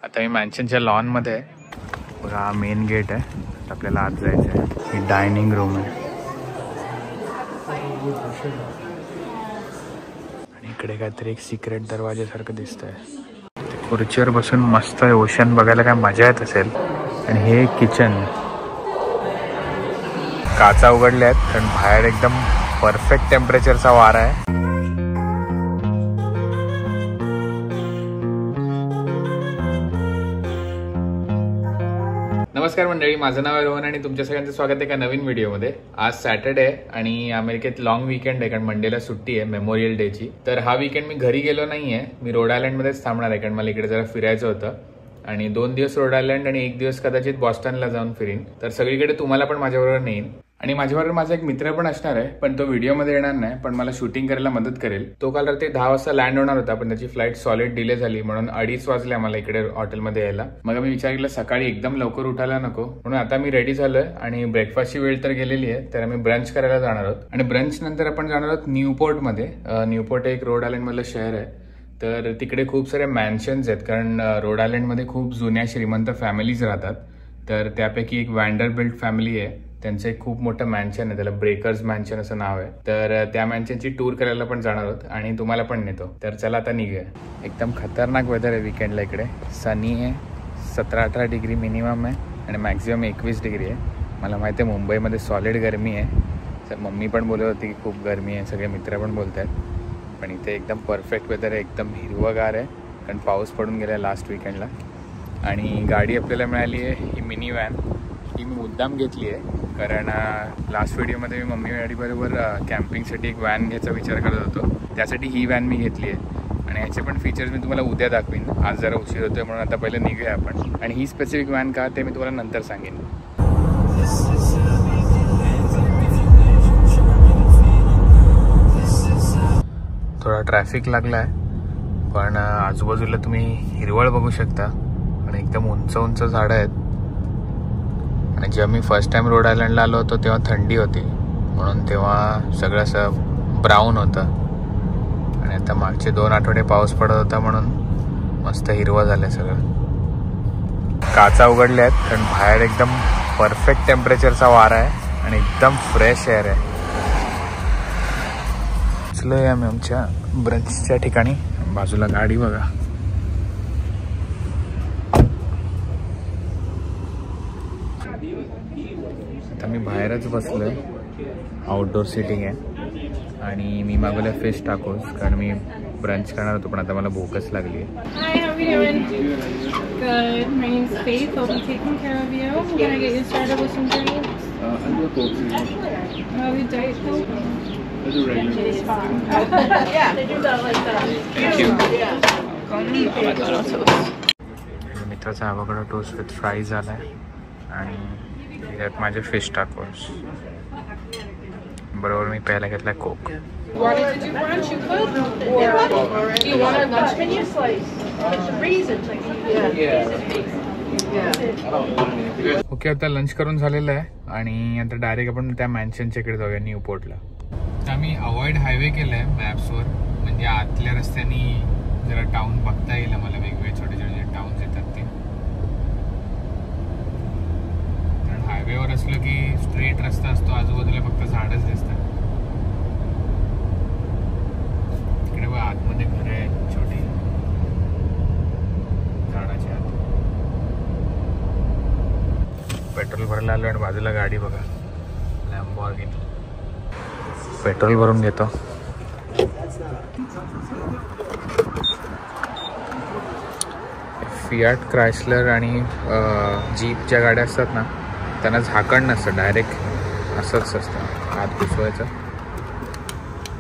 आता मी मॅन्शनच्या लॉनमध्ये आहे बघा. हा मेन गेट आहे, आपल्याला आत जायचं आहे. ही डायनिंग रूम आहे आणि इकडे काहीतरी एक सिक्रेट दरवाजासारखं दिसतंय. खुर्चीवर बसून मस्त ओशन बघायला काय मजा येत असेल. आणि हे किचन, काचा उघडल्या आहेत कारण बाहेर एकदम परफेक्ट टेम्परेचरचा वारा आहे. नमस्कार मंडळी, माझं नाव आहे रोहन आणि तुमच्या सगळ्यांचं स्वागत आहे एका नवीन व्हिडिओमध्ये. आज सॅटर्डे आहे आणि अमेरिकेत लॉंग वीकेंड आहे कारण मंडेला सुट्टी आहे मेमोरियल डेची. तर हा वीकेंड मी घरी गेलो नाहीये, मी रोड आयलंडमध्येच थांबणार आहे कारण मला इकडे जरा फिरायचं होतं. आणि 2 दिवस रोड आयलंड आणि 1 दिवस कदाचित बॉस्टनला जाऊन फिरीन. तर सगळीकडे तुम्हाला पण माझ्याबरोबर नेईन. आणि माझ्याबरोबर माझा एक मित्र पण असणार आहे, पण तो व्हिडिओमध्ये येणार नाही, पण मला शूटिंग करायला मदत करेल. तो काल रात्री 10 वाजता लँड होणार होता, पण त्याची फ्लाईट सॉलिड डिले झाली म्हणून 2:30 वाजले आम्हाला इकडे हॉटेलमध्ये यायला. मग मी विचार केला सकाळी एकदम लवकर उठायला नको, म्हणून आता मी रेडी झालोय आणि ब्रेकफास्टची वेळ तर गेलेली आहे, तर आम्ही ब्रंच करायला जाणार आहोत. आणि ब्रंच नंतर आपण जाणार आहोत न्यूपोर्टमध्ये. न्यूपोर्ट एक रोड आयलंड मधलं शहर आहे, तर तिकडे खूप सारे मॅन्शन्स आहेत कारण रोड आयलंडमध्ये खूप जुन्या श्रीमंत फॅमिलीज राहतात. तर त्यापैकी एक वँडरबिल्ट फॅमिली आहे, त्यांचं एक खूप मोठं मॅन्शन आहे, त्याला ब्रेकर्स मॅन्शन असं नाव आहे. तर त्या मॅन्शनची टूर करायला पण जाणार आहोत आणि तुम्हाला पण नेतो. तर चला आता निघूया. एकदम खतरनाक वेदर आहे वीकेंडला इकडे. सनी आहे, 17-18 डिग्री मिनिमम आहे आणि मॅक्झिमम 21 डिग्री आहे. मला माहिती आहे मुंबईमध्ये सॉलिड गरमी आहे, तर मम्मी पण बोलत होती की खूप गरमी आहे, सगळे मित्र पण बोलत आहेत. पण इथे एकदम परफेक्ट वेदर आहे, एकदम हिरवगार आहे कारण पाऊस पडून गेला लास्ट वीकेंडला. आणि गाडी आपल्याला मिळाली आहे ही मिनी व्हॅन. ही मी मुद्दाम घेतली आहे कारण लास्ट व्हिडिओमध्ये मी मम्मी डॅडीबरोबर कॅम्पिंगसाठी एक व्हॅन घ्यायचा विचार करत होतो, त्यासाठी ही व्हॅन मी घेतली आहे. आणि ह्याचे पण फीचर्स मी तुम्हाला उद्या दाखवीन, आज जरा उशीर होतोय म्हणून आता पहिले निघूया आपण. आणि ही स्पेसिफिक व्हॅन का ते मी तुम्हाला नंतर सांगेन. थोडा ट्रॅफिक लागला आहे, पण आजूबाजूला तुम्ही हिरवळ बघू शकता आणि एकदम उंच उंच झाडं आहेत. आणि जेव्हा मी फर्स्ट टाइम रोड आयलंडला आलो होतो तेव्हा थंडी होती, म्हणून तेव्हा सगळं असं ब्राऊन होतं. आणि आता मागचे 2 आठवडे पाऊस पडत होता म्हणून मस्त हिरवं झालं सगळं. काचा उघडल्या आहेत कारण बाहेर एकदम परफेक्ट टेम्परेचरचा वारा आहे आणि एकदम फ्रेश एअर आहे. पोचलोय आम्ही आमच्या ब्रंचच्या ठिकाणी. बाजूला गाडी बघा. आता मी बाहेरच बसलोय, आउटडोर सिटिंग आहे. आणि मी मागवलं फिश टाकोस कारण मी ब्रंच करणार होतो, पण आता मला भूकच लागली आहे. Hi, how are you doing? Good. My name's Faith. I'll be taking care of you. Can I get you started with some drinks? I'll do a Coke, please. We Diet Coke. I'll do regular. Yeah, they do that like that. Thank you. मित्राचा avocado toast with fries आलाय आणि यात माझे fish tacos बरोबर. मी पहिला घेतला कोक. Wanted to do brunch, you could. Or do you want a lunch menu slice? Raisins, okay, आता lunch करून झालेलं आहे आणि आता डायरेक्ट आपण त्या मॅन्शनच्या इकडे जाऊया न्यूपोर्टला. तर आम्ही अवॉइड हायवे केलं आहे मॅप्सवर, म्हणजे आतल्या रस्त्याने जरा टाउन बघता येईल मला. वेगवेगळे छोटे छोटे टाउन्स येतात ते, कारण हायवेवर असलं की स्ट्रेट रस्ता असतो, आजूबाजूला फक्त झाडच दिसतात. इकडे बघा आतमध्ये घरं आहेत छोटी झाडाच्या आत. पेट्रोल भरायला आलो आणि बाजूला गाडी बघा, लॅम्बोर्गिनी. पेट्रोल भरून घेतो. फियाट, क्रायस्लर आणि जीपच्या गाड्या असतात ना, त्यांना झाकण नसतं, डायरेक्ट असंच असतं आत घुसवायचं.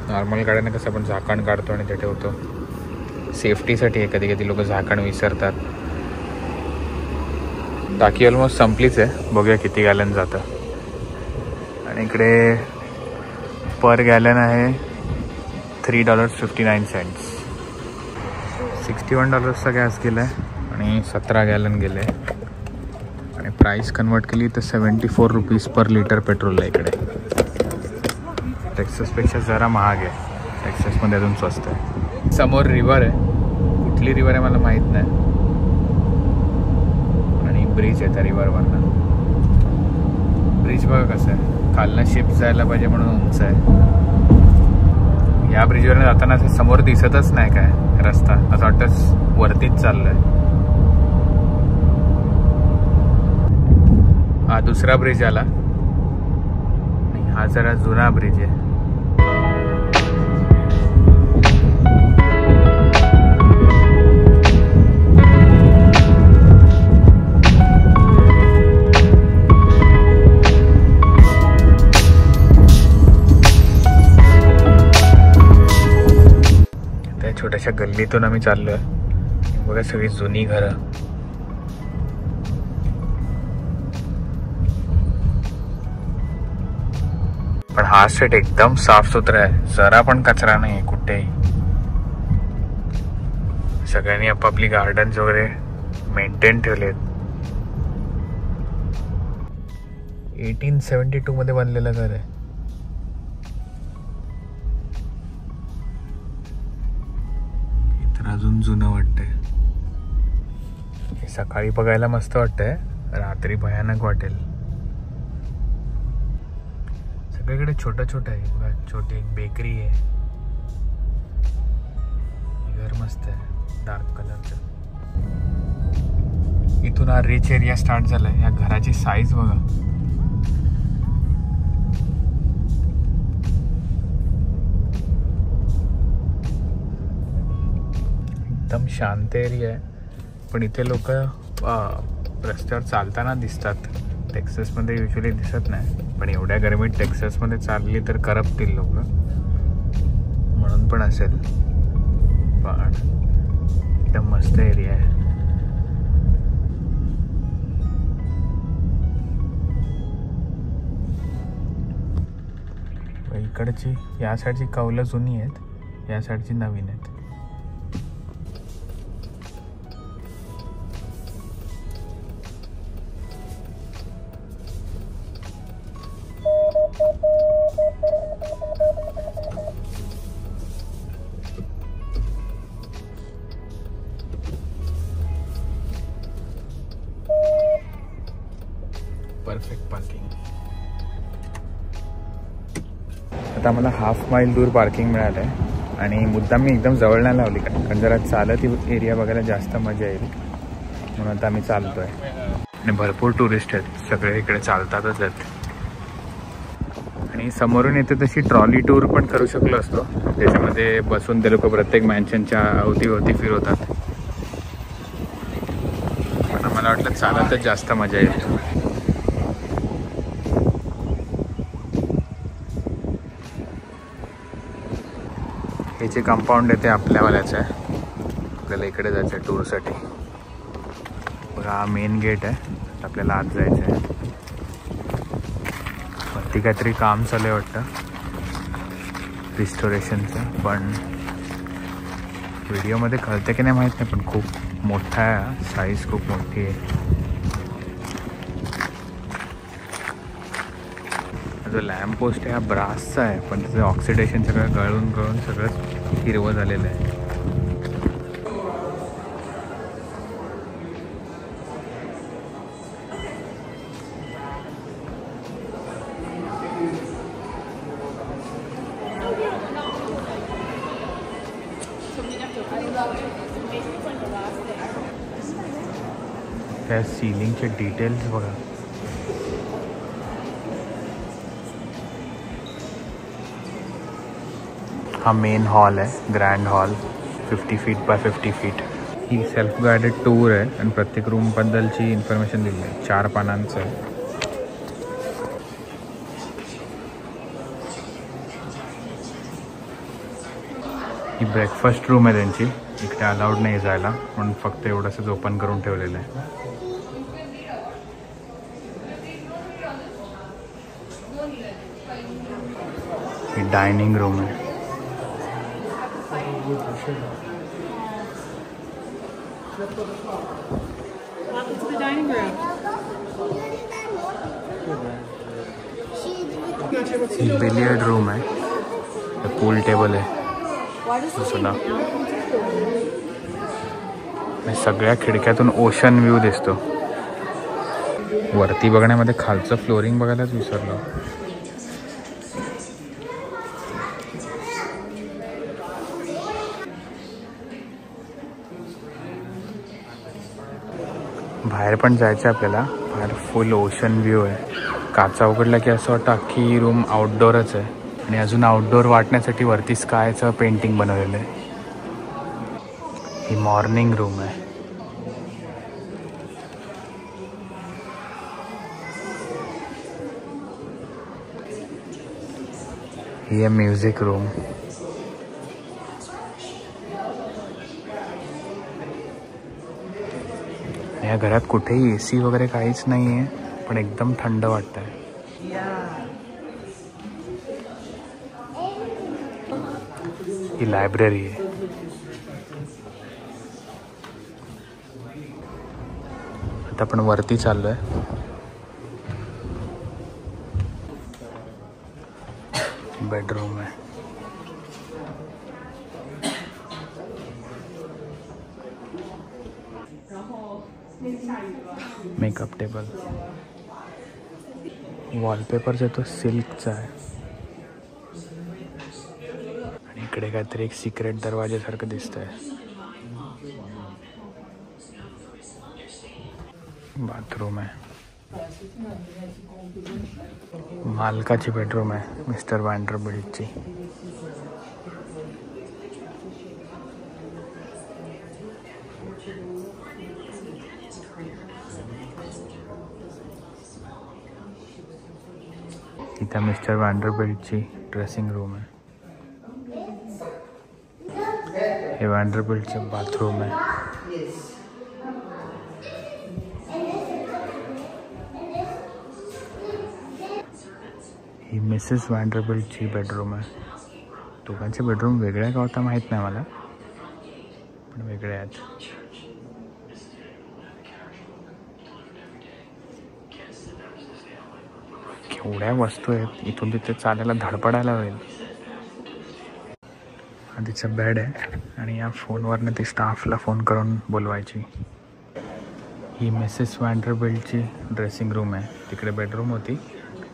नॉर्मल गाड्यांना कसं आपण झाकण काढतो आणि ते ठेवतो, सेफ्टीसाठी आहे. कधी कधी लोक झाकण विसरतात. टाकी ऑलमोस्ट संपलीच आहे, बघूया किती गॅलन जातं. आणि इकडे पर गॅलन आहे $3.59. $61चा गॅस गेला आहे आणि 17 गॅलन गेले. आणि प्राईस कन्वर्ट केली तर $74 पर लिटर पेट्रोल आहे इकडे. टेक्सासपेक्षा जरा महाग आहे, टेक्सासमध्ये अजून स्वस्त आहे. समोर रिव्हर आहे, कुठली रिव्हर आहे मला माहीत नाही. ब्रिज आहे रिव्हरवरनं. ब्रिज बघा कसं आहे, खालनं शिप जायला पाहिजे म्हणून उंच आहे. या ब्रिजवरनं जाताना असं समोर दिसतच नाही काय रस्ता, असं वाटतं वरतीच चाललंय. हा दुसरा ब्रिज आला आणि हा जरा जुना ब्रिज आहे. छोट्याशा गल्लीतून आम्ही चाललोय. बघा सगळी जुनी घरं. पण हा स्ट्रीट एकदम साफ सुथरा आहे, जरा पण कचरा नाही कुठेही. सगळ्यांनी आपापली गार्डन्स वगैरे मेंटेन ठेवलेत. 1872 मध्ये बनलेलं घर आहे. अजून जुनं वाटतंय. सकाळी बघायला मस्त वाटतंय, रात्री भयानक वाटेल. सगळीकडे छोटं छोटं आहे बघा. छोटी एक बेकरी आहे. घर मस्त आहे डार्क कलरचं. इथून हा रिच एरिया स्टार्ट झालाय. या घराची साईज बघा. एकदम शांत एरिया आहे. पण इथे लोक रस्त्यावर चालताना दिसतात. टेक्सासमध्ये युजली दिसत नाही, पण एवढ्या गरमीत टेक्सासमध्ये चालली तर करपतील लोक, म्हणून पण असेल. पण एकदम मस्त एरिया आहे. इकडची या साईडची कौलं जुनी आहेत, या साईडची नवीन आहेत. Perfect parking. आता मला हाफ माईल दूर पार्किंग मिळालं आहे आणि मुद्दाम मी एकदम जवळ नाही लावली, कारण जरा चालत एरिया बघायला जास्त मजा येईल म्हणून आता आम्ही चालतोय. आणि भरपूर टुरिस्ट आहेत, सगळे इकडे चालतातच आहेत. आणि समोरून येते तशी ट्रॉली टूर पण करू शकलो असतो, त्याच्यामध्ये बसून ते लोक प्रत्येक मॅन्शनच्या अवतीभोवती फिरवतात. पण मला वाटलं चालतच जास्त मजा येईल. हे जे कंपाऊंड आहे ते आपल्यावाल्याचं आहे. आपल्याला इकडे जायचं आहे टूरसाठी. बघा हा मेन गेट आहे, आपल्याला आत जायचं आहे. वरती काहीतरी काम चालू आहे वाटतं रिस्टोरेशनचं, पण व्हिडिओमध्ये कळते की नाही माहीत नाही, पण खूप मोठा आहे, साईज खूप मोठी आहे. जो लॅम्प पोस्ट आहे हा ब्रासचा आहे, पण त्याचं ऑक्सिडेशन सगळं गळून गळून सगळं हिरवं झालेलं आहे. त्या सीलिंगचे डिटेल्स बघा. हा मेन हॉल आहे, grand hall, 50 feet by 50 feet. He self guided tour आहे आणि प्रत्येक रूमबद्दलची इन्फॉर्मेशन दिली आहे. 4 पानांचं आहे. ही ब्रेकफास्ट रूम आहे त्यांची. इकडे अलाउड नाही जायला, म्हणून फक्त एवढंसंच ओपन करून ठेवलेलं आहे. ही डायनिंग रूम आहे. Welcome to the dining room. Billiard room आहे. पूल टेबल आहे. सगळ्या खिडक्यातून ओशन व्ह्यू दिसतो. वरती बघण्यामध्ये खालचं फ्लोरिंग बघायलाच विसरलो. बाहेर पण जायचं आपल्याला. बाहेर फुल ओशन व्ह्यू आहे. काचा उघडला की असं वाटतं अख्खी रूम आउटडोअरच आहे. आणि अजून आउटडोअर वाटण्यासाठी वरती स्कायचं पेंटिंग बनवलेलं आहे. ही मॉर्निंग रूम आहे. ही आहे म्युझिक रूम. या घरात कुठेही AC वगैरे काहीच नाही आहे, पण एकदम थंड वाटतंय. ही लायब्ररी आहे. आता आपण वरती चाललोय. बेडरूम आहे. Makeup table. वॉलपेपर जो तो सिल्कचा आहे. आणि इकडे काहीतरी एक सिक्रेट दरवाजासारखं दिसतंय. बाथरूम आहे. मालकाची बेडरूम आहे, मिस्टर वँडरबिल्टची. इथं मिस्टर वँडरबिल्टची ड्रेसिंग रूम आहे. हे वँडरबिल्टचं बाथरूम आहे. ही मिसेस वँडरबिल्टची बेडरूम आहे. दोघांचे बेडरूम वेगळ्या का होता माहीत नाही मला, पण वेगळे आहेत. केवढ्या वस्तू आहेत, इथून तिथे चालायला धडपडायला होईल. हा तिचा बेड आहे आणि या फोनवरनं ती स्टाफला फोन करून बोलवायची. ही मिसेस वँडरबिल्टची ड्रेसिंग रूम आहे. तिकडे बेडरूम होती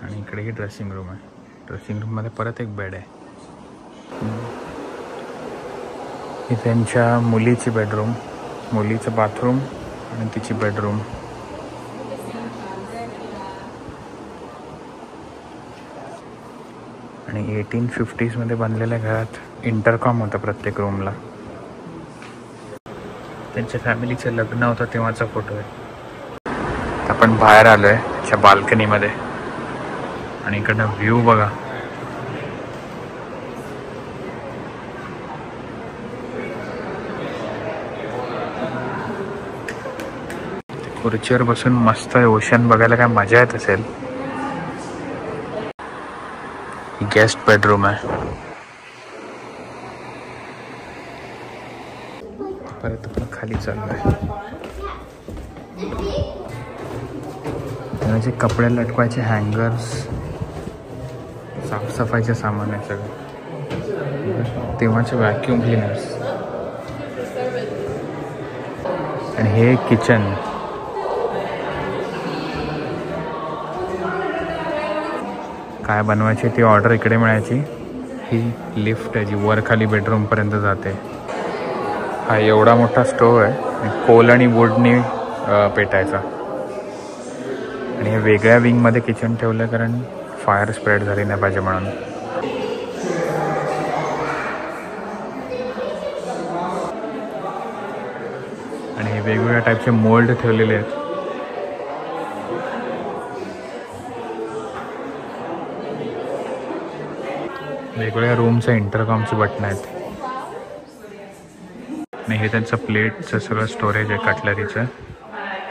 आणि इकडे ही ड्रेसिंग रूम आहे. ड्रेसिंग रूममध्ये परत एक बेड आहे. ही त्यांच्या मुलीची बेडरूम, मुलीचं बाथरूम आणि तिची बेडरूम. आणि 1850s मध्ये बनलेल्या घरात इंटरकॉम होतं प्रत्येक रूमला. त्यांच्या फॅमिलीचं लग्न होतं तेव्हाचा फोटो आहे. आपण बाहेर आलो आहे त्याच्या बाल्कनीमध्ये आणि इकडनं व्ह्यू बघा. खुर्चीवर बसून मस्त ओशन बघायला काय मजा येत असेल. गेस्ट बेडरूम आहे. परत आपण खाली चाललोय. जे कपडे लटकवायचे हँगर्स, साफसफाईचे सामान आहे सगळं. तेव्हाचे व्हॅक्यूम क्लिनर्स. आणि हे किचन. काय बनवायची ती ऑर्डर इकडे मिळायची. ही लिफ्ट आहे जी वर खाली बेडरूमपर्यंत जाते. हा एवढा मोठा स्टोव्ह आहे, कोल आणि वूडनी पेटायचा. आणि हे वेगळ्या विंगमध्ये किचन ठेवलं कारण फायर स्प्रेड झाली नाही पाहिजे म्हणून. आणि हे वेगवेगळ्या टाईपचे मोल्ड ठेवलेले आहेत. वेगवेगळ्या रूमचं इंटरकॉमची बटणं आहेत. आणि हे त्यांचं प्लेटचं सगळं स्टोरेज आहे कटलरीचं,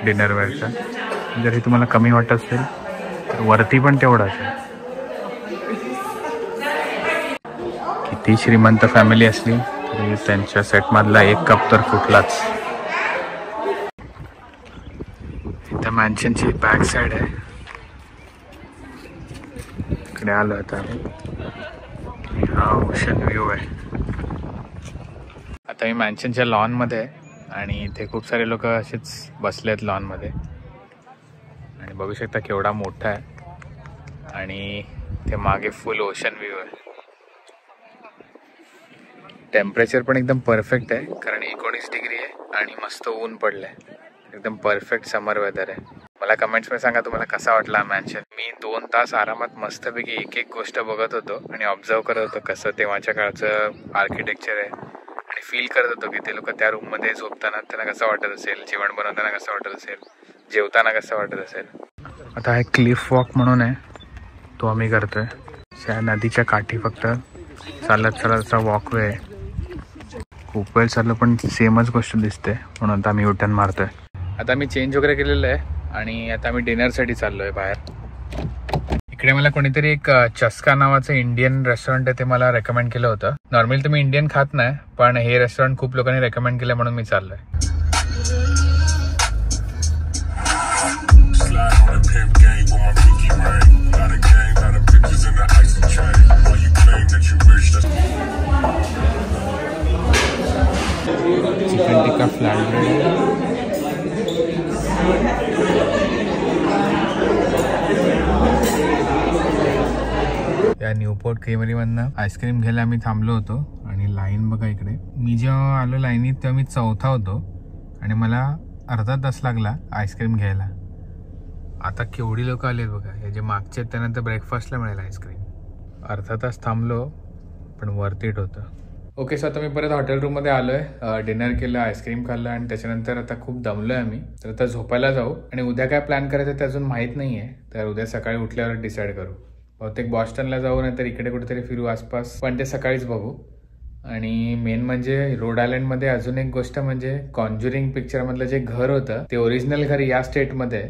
डिनरवेअरचं. जर हे तुम्हाला कमी वाटत असेल तर वरती पण तेवढंच आहे. किती श्रीमंत फॅमिली असली तरी त्यांच्या सेटमधला एक कप तर फुटलाच. इथं मॅन्शनची बॅक साईड आहे. इकडे आलो आता. हा ओशन व्ह्यू आहे. आता मी मॅन्शनच्या लॉनमध्ये आहे आणि इथे खूप सारे लोक असेच बसले आहेत लॉनमध्ये. आणि बघू शकता केवढा मोठा आहे आणि ते मागे फुल ओशन व्ह्यू आहे. टेम्परेचर पण एकदम परफेक्ट आहे कारण 19 डिग्री आहे आणि मस्त ऊन पडलंय. एकदम परफेक्ट समर वेदर आहे. मला कमेंट्समध्ये सांगा तुम्हाला कसा वाटला हा मॅन्शन. मी 2 तास आरामात मस्तपैकी एक एक गोष्ट बघत होतो आणि ऑब्झर्व करत होतो कसं तेव्हाच्या काळचं आर्किटेक्चर आहे आणि फील करत होतो की ते लोक त्या रूममध्ये झोपताना त्यांना कसं वाटत असेल, जेवण बनवताना कसं वाटत असेल, जेवताना कसं वाटत असेल. आता हा क्लिफ वॉक म्हणून आहे तो आम्ही करतोय. त्या नदीच्या काठी फक्त चालत चालत वॉकवे आहे. खूप वेळ चाललं पण सेमच गोष्ट दिसते म्हणून आता आम्ही युटर्न मारतोय. आता मी चेंज वगैरे केलेलं आहे आणि आता आम्ही डिनरसाठी चाललो आहे बाहेर. इकडे मला कोणीतरी एक चस्का नावाचं इंडियन रेस्टॉरंट आहे ते मला रेकमेंड केलं होतं. नॉर्मली तर मी इंडियन खात नाही पण हे रेस्टॉरंट खूप लोकांनी रेकमेंड केलं म्हणून मी चाललोय. चिकन टिक्का फ्लॅट ब्रेड या न्यूपोर्ट क्रीमरीमधनं आईस्क्रीम घ्यायला आम्ही थांबलो होतो आणि लाईन बघा इकडे. मी जेव्हा आलो लाईनीत तेव्हा मी 4था होतो आणि मला अर्धा तास लागला आईस्क्रीम घ्यायला. आता केवढी लोक आलेत बघा. हे जे मागचे आहेत त्यांना तर ब्रेकफास्टला मिळेल आईस्क्रीम. अर्धा तास थांबलो पण वर्थ इट होतं. ओके सो आता मी परत हॉटेल रूममध्ये आलो आहे. डिनर केलं, आईस्क्रीम खाल्लं आणि त्याच्यानंतर आता खूप दमलो आहे आम्ही. तर आता झोपायला जाऊ आणि उद्या काय प्लॅन करायचं ते अजून माहीत नाही आहे. तर उद्या सकाळी उठल्यावर डिसाईड करू. बहुतेक बॉस्टनला जाऊ नाही तर इकडे कुठेतरी फिरू आसपास, पण ते सकाळीच बघू. आणि मेन म्हणजे रोड आयलंडमध्ये अजून एक गोष्ट म्हणजे कॉन्ज्युरिंग पिक्चरमधलं जे घर होतं ते ओरिजिनल घर या स्टेटमध्ये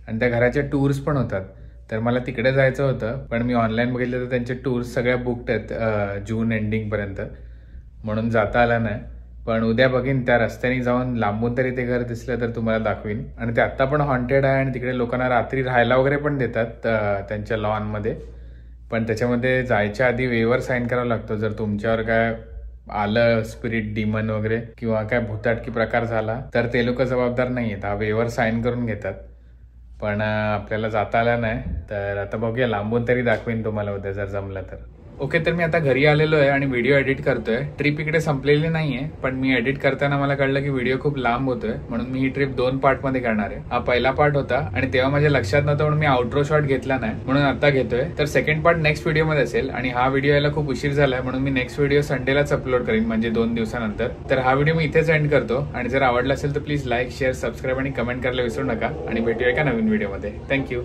आणि त्या घराचे टूर्स पण होतात. तर मला तिकडे जायचं होतं पण मी ऑनलाईन बघितलं तर त्यांचे टूर्स सगळ्या बुकड आहेत जून एंडिंगपर्यंत म्हणून जाता आला नाही. पण उद्या बघीन त्या रस्त्याने जाऊन लांबून तरी ते घर दिसलं तर तुम्हाला दाखवीन. आणि ते आत्ता पण हॉन्टेड आहे आणि तिकडे लोकांना रात्री राहायला वगैरे पण देतात त्यांच्या लॉनमध्ये. पण त्याच्यामध्ये जायच्या आधी वेवर साईन करावा लागतो. जर तुमच्यावर काय आलं स्पिरिट डिमन वगैरे किंवा काय भूताटकी प्रकार झाला तर ते लोक जबाबदार नाही आहेत. हा वेवर साईन करून घेतात. पण आपल्याला जाता आला नाही तर आता बघूया लांबून तरी दाखवीन तुम्हाला उद्या जर जमलं तर. ओके तर मी आता घरी आलेलो आहे आणि व्हिडिओ एडिट करतोय. ट्रिप इकडे संपलेली नाहीये पण मी एडिट करताना मला कळलं की व्हिडिओ खूप लांब होतोय म्हणून मी ही ट्रिप 2 पार्टमध्ये करणार आहे. हा पहिला पार्ट होता आणि तेव्हा माझ्या लक्षात नव्हतं म्हणून मी आउट्रो शॉट घेतला नाही म्हणून आता घेतोय. तर सेकंड पार्ट नेक्स्ट व्हिडिओमध्ये असेल आणि हा व्हिडिओ यायला खूप उशीर झालाय म्हणून मी नेक्स्ट व्हिडिओ संडेलाच अपलोड करीन म्हणजे 2 दिवसानंतर. तर हा व्हिडिओ मी इथेच एंड करतो आणि जर आवडला असेल तर प्लीज लाईक, शेअर, सबस्क्राईब आणि कमेंट करायला विसरू नका आणि भेटूया एका नवीन व्हिडिओमध्ये. थँक्यू.